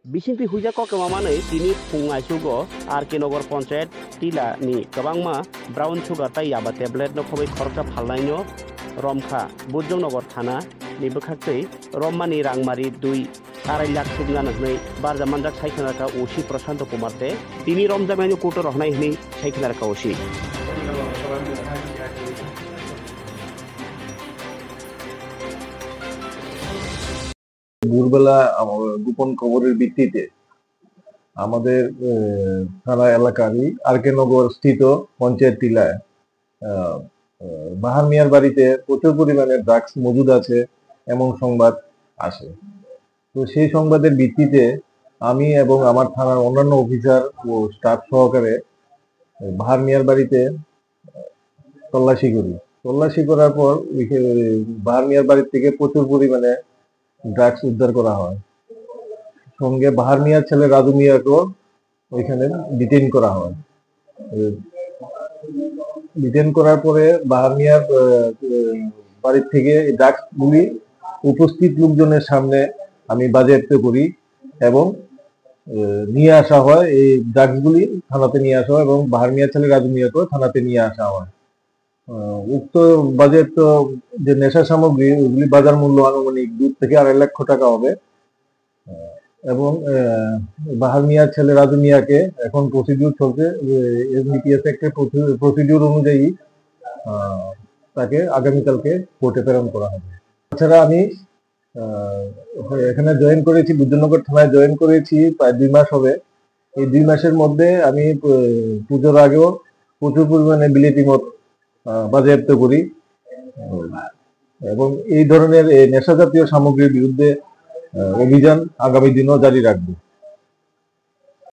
Bisingti huja ko kemamane tini fungai sugo RK Nogor Panchayat tila ni kabangma brown sugar tai yaba tablet no khobai khorcha phalnaino romkha Bujong Nogor thana ni bukhaktei rommani rangmari 2.5 lakh signa nagnai barja manjak saikhanaka osi Prashanto Kumar te tini romjamani koto rohnai hini saikhanaka osi ভোরবেলা গোপন খবরের ভিত্তিতে আমাদের থানা এলাকারই RK নগর স্থিত পঞ্চায়েত টিলায় বাহার মিয়ার বাড়িতে প্রচুর পরিমাণে ড্রাগস মজুদ আছে এমন সংবাদ আসে। তো সেই সংবাদের ভিত্তিতে আমি এবং আমার থানার অন্যান্য অফিসার ও স্টাফ সহকারে বাহার মিয়ার বাড়িতে তল্লাশি করি। তল্লাশি করার পর বাহার মিয়ার বাড়ি থেকে প্রচুর পরিমাণে ড্রাগস উদ্ধার করা হয়। সঙ্গে বাহার মিয়ার ছেলে রাজু মিয়াকেও ওইখানে ডিটেইন করা হয়। ডিটেইন করার পরে বাহার মিয়ার বাড়ির থেকে ড্রাগস গুলি উপস্থিত লোকজনের সামনে আমি বাজেয়াপ্ত করি এবং নিয়ে আসা হয়। এই ড্রাগস গুলি থানাতে নিয়ে আসা হয় এবং বাহার মিয়ার ছেলে রাজু মিয়াকেও থানাতে নিয়ে আসা হয়। উক্ত বাজেয়াপ্ত যে নেশা সামগ্রী ওগুলি বাজার মূল্য আনুমানিক 2 থেকে 2.5 লক্ষ টাকা হবে এবং বাহার মিয়ার ছেলে রাজু মিয়াকে এখন প্রসিডিউর চলছে। এনডিপিএস অ্যাক্টের প্রসিডিউর অনুযায়ী তাকে আগামীকালকে কোর্টে প্রেরণ করা হবে। তাছাড়া আমি এখানে জয়েন করেছি, বুদ্ধনগর থানায় জয়েন করেছি প্রায় 2 মাস হবে। এই 2 মাসের মধ্যে আমি পুজোর আগেও প্রচুর পরিমাণে বিলেতি মদ বাজেয়াপ্ত করি এবং এই ধরনের নেশা জাতীয় সামগ্রীর বিরুদ্ধে অভিযান আগামী দিনও জারি রাখবো।